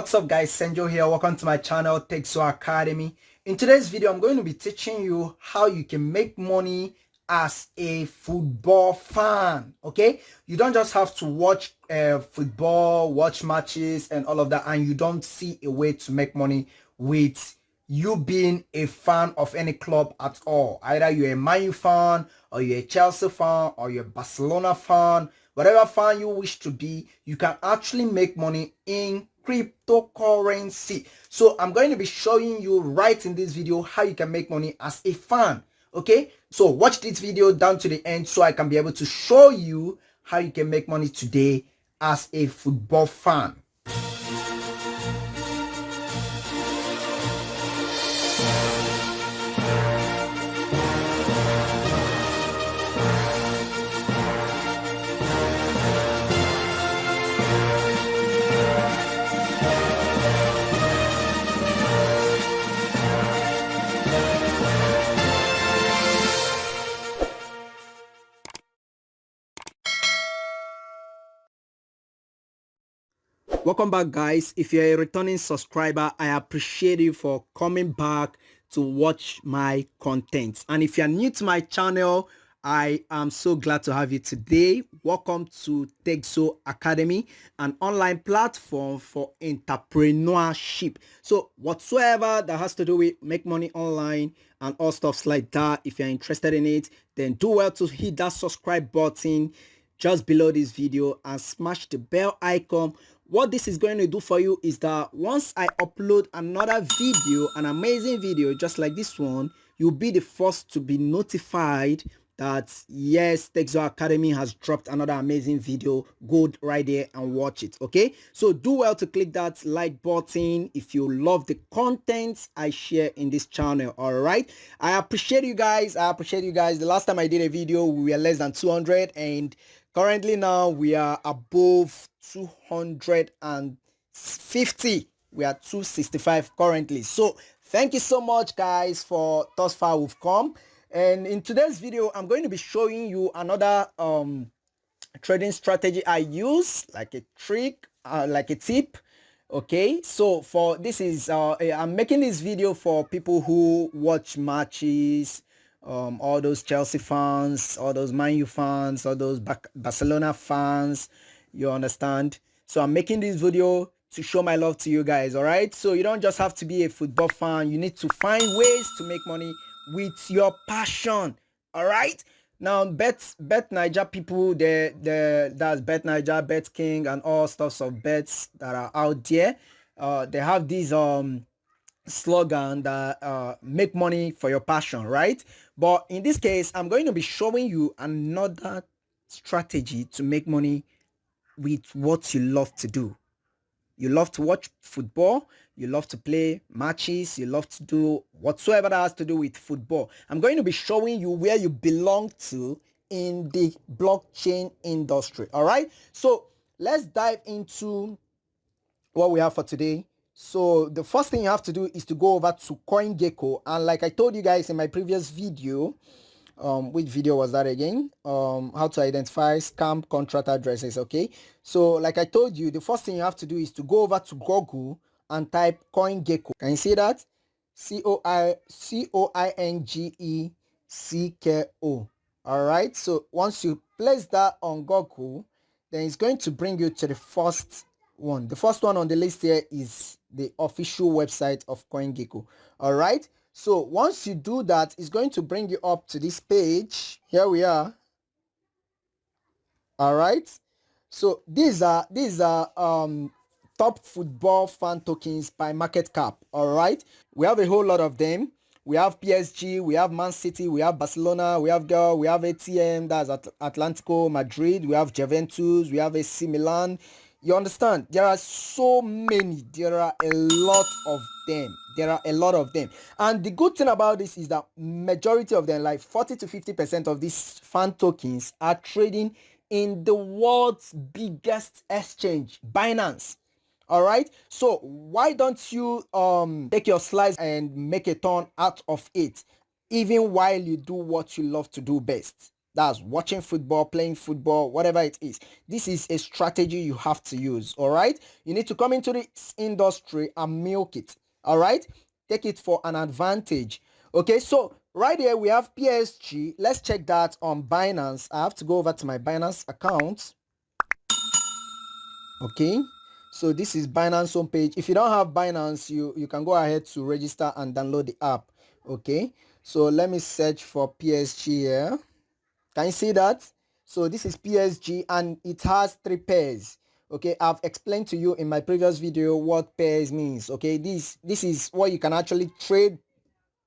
What's up guys, Senjo here. Welcome to my channel, betNaija Academy. In today's video, I'm going to be teaching you how you can make money as a football fan. Okay, you don't just have to watch football, watch matches and all of that, and you don't see a way to make money with you being a fan of any club at all. Either you're a Man U fan, or you're a Chelsea fan, or you're a Barcelona fan. Whatever fan you wish to be, you can actually make money in cryptocurrency. So I'm going to be showing you right in this video how you can make money as a fan. Okay, so watch this video down to the end so I can be able to show you how you can make money today as a football fan. Welcome back guys. If you're a returning subscriber, I appreciate you for coming back to watch my content. And if you're new to my channel, I am so glad to have you today. Welcome to betNaija Academy, an online platform for entrepreneurship. So whatsoever that has to do with make money online and all stuffs like that, if you're interested in it, then do well to hit that subscribe button just below this video and smash the bell icon. What this is going to do for you is that once I upload another video, an amazing video just like this one, you'll be the first to be notified that yes, betNaija Academy has dropped another amazing video. Go right there and watch it. Okay, so do well to click that like button if you love the content I share in this channel. All right, I appreciate you guys. The last time I did a video, we were less than 200, and currently now we are above 250. We are 265 currently. So thank you so much guys for thus far we've come. And in today's video, I'm going to be showing you another trading strategy I use, like a trick, like a tip. Okay, so for this is I'm making this video for people who watch matches, all those Chelsea fans, all those Man U fans, all those Barcelona fans, you understand? So I'm making this video to show my love to you guys. All right, so you don't just have to be a football fan, you need to find ways to make money with your passion. All right, now betNaija people, that's betNaija, betking and all sorts of bets that are out there, they have these slogan that make money for your passion, right? But in this case, I'm going to be showing you another strategy to make money with what you love to do. You love to watch football, you love to play matches, you love to do whatsoever that has to do with football. I'm going to be showing you where you belong to in the blockchain industry. All right, so let's dive into what we have for today. So the first thing you have to do is to go over to CoinGecko, and like I told you guys in my previous video, which video was that again? How to identify scam contract addresses. Okay, so like I told you, the first thing you have to do is to go over to Google and type CoinGecko. Can you see that? CoinGecko. All right, so once you place that on Google, then it's going to bring you to the first one. The first one on the list here is the official website of CoinGecko. All right, so once you do that, it's going to bring you up to this page. Here we are. All right, so these are top football fan tokens by market cap. All right, we have a whole lot of them. We have PSG, we have Man City, we have Barcelona, we have ATM, that's Atlantico Madrid, we have Juventus, we have AC Milan. You understand? There are so many. There are a lot of them. And the good thing about this is that majority of them, like 40 to 50% of these fan tokens, are trading in the world's biggest exchange, Binance. All right, so why don't you take your slice and make a ton out of it, even while you do what you love to do best? That's watching football, playing football, whatever it is. This is a strategy you have to use. All right. You need to come into this industry and milk it. All right. Take it for an advantage. Okay. So right here we have PSG. Let's check that on Binance. I have to go over to my Binance account. Okay. So this is Binance homepage. If you don't have Binance, you can go ahead to register and download the app. Okay. So let me search for PSG here. Can you see that? So this is PSG and it has 3 pairs. Okay, I've explained to you in my previous video what pairs means. Okay, this is what you can actually trade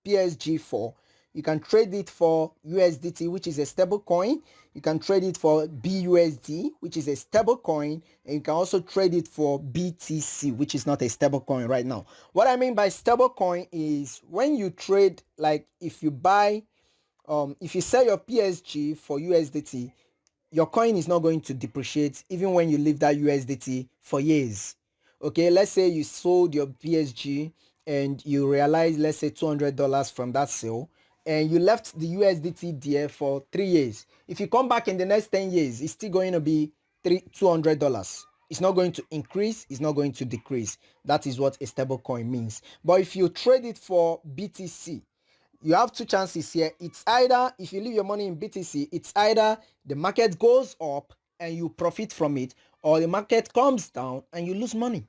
PSG for. You can trade it for USDT, which is a stable coin. You can trade it for BUSD, which is a stable coin, and you can also trade it for BTC, which is not a stable coin right now. What I mean by stable coin is when you trade, like if you buy if you sell your PSG for USDT, your coin is not going to depreciate even when you leave that USDT for years. Okay, let's say you sold your PSG and you realize, let's say $200 from that sale, and you left the USDT there for 3 years. If you come back in the next 10 years, it's still going to be $200. It's not going to increase, it's not going to decrease. That is what a stable coin means. But if you trade it for BTC, you have 2 chances here. It's either, if you leave your money in BTC, it's either the market goes up and you profit from it, or the market comes down and you lose money.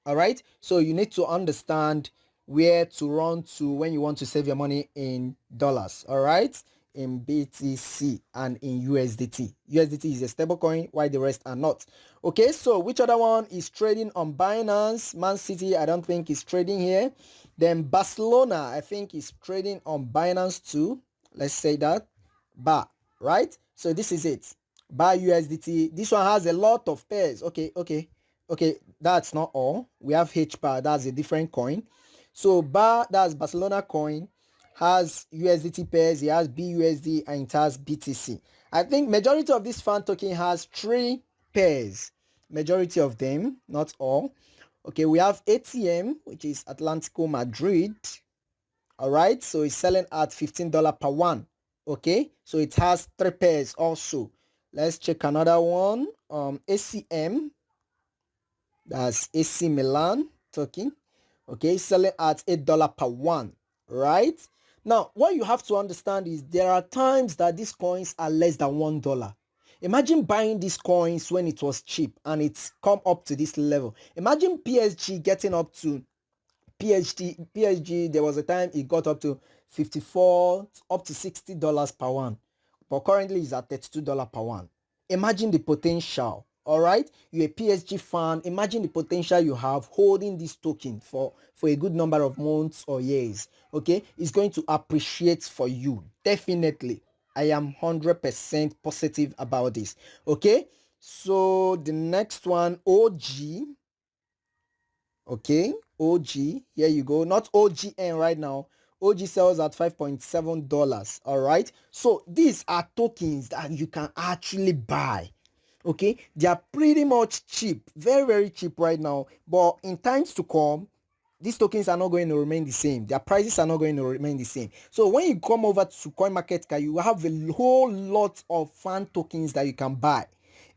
All right. So you need to understand where to run to when you want to save your money in dollars. All right. In BTC and in USDT. USDT is a stable coin, while the rest are not. Okay. So which other one is trading on Binance? Man City, I don't think is trading here. Then Barcelona, I think is trading on Binance too. Let's say that. Bar. Right. So this is it. Bar USDT. This one has a lot of pairs. Okay, that's not all. We have HBAR, that's a different coin. So BAR, that's Barcelona coin, has USDT pairs, it has BUSD, and it has BTC. I think majority of this fan token has 3 pairs. Majority of them, not all. Okay, we have ATM, which is Atlantico Madrid. All right, so it's selling at $15 per one. Okay, so it has 3 pairs also. Let's check another one. ACM, that's AC Milan token. Okay, selling at $8 per one, right? Now, what you have to understand is there are times that these coins are less than $1. Imagine buying these coins when it was cheap and it's come up to this level. Imagine PSG getting up to PSG, there was a time it got up to 54, up to $60 per one, but currently it's at $32 per one. Imagine the potential. All right, you're a PSG fan. Imagine the potential you have holding this token for a good number of months or years. Okay, it's going to appreciate for you, definitely. I am 100% positive about this. Okay, so the next one, OG. Okay, OG, here you go. Not OGN right now. OG sells at $5.7. All right, so these are tokens that you can actually buy. Okay, they are pretty much cheap, very, very cheap right now, but in times to come, these tokens are not going to remain the same. Their prices are not going to remain the same. So when you come over to coinmarketcap, you have a whole lot of fan tokens that you can buy,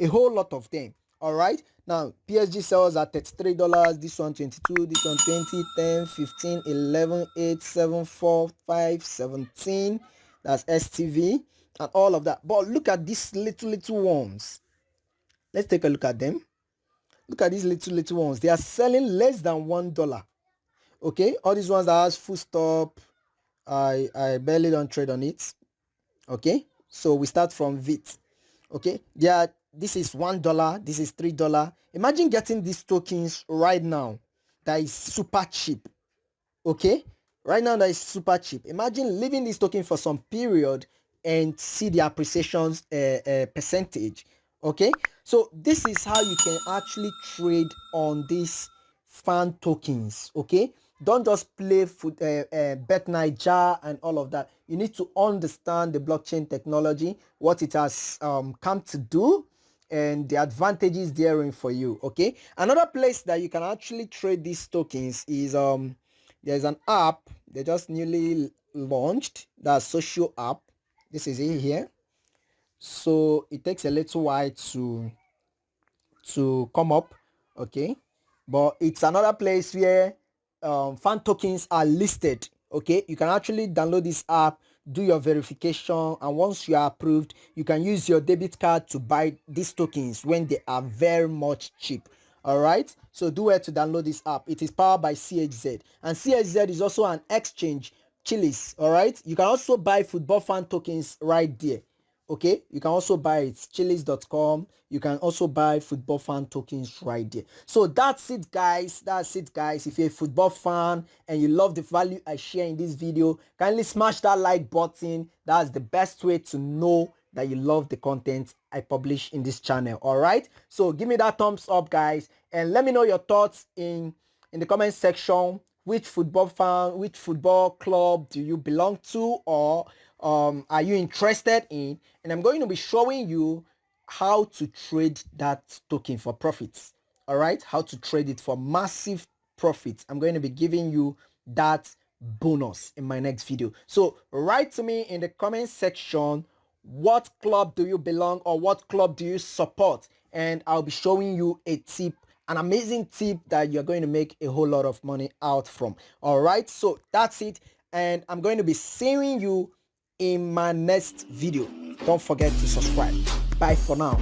a whole lot of them. All right, now PSG sells at $33, this one 22, this one 20, 10, 15, 11, 8, 7, 4, 5, 17. That's STV and all of that. But look at these little ones. Let's take a look at them. Look at these little ones. They are selling less than $1. Okay, all these ones that has full stop, I barely don't trade on it. Okay, so we start from VIT. Okay, this is $1, this is $3. Imagine getting these tokens right now that is super cheap. Okay, right now that is super cheap. Imagine leaving this token for some period and see the appreciation percentage. Okay, so this is how you can actually trade on these fan tokens. Okay, don't just play betNaija and all of that. You need to understand the blockchain technology, what it has come to do, and the advantages therein for you. Okay, another place that you can actually trade these tokens is there's an app they just newly launched, that's social app. This is it here. so it takes a little while to come up, okay, but it's another place where fan tokens are listed. Okay, you can actually download this app, do your verification, and once you are approved, you can use your debit card to buy these tokens when they are very much cheap. All right, so do it to download this app. It is powered by CHZ, and CHZ is also an exchange, chilliz. All right, you can also buy football fan tokens right there. Okay, you can also buy it, chilliz.com. You can also buy football fan tokens right there. So that's it, guys. That's it, guys. If you're a football fan and you love the value I share in this video, kindly smash that like button. That's the best way to know that you love the content I publish in this channel. All right, so give me that thumbs up, guys, and let me know your thoughts in the comment section. Which football fan, which football club do you belong to, or are you interested in? And I'm going to be showing you how to trade that token for profits. All right, how to trade it for massive profits. I'm going to be giving you that bonus in my next video. So write to me in the comment section, what club do you belong, or what club do you support, and I'll be showing you a tip, an amazing tip that you're going to make a whole lot of money out from. All right, so that's it, and I'm going to be seeing you in my next video. Don't forget to subscribe. Bye for now.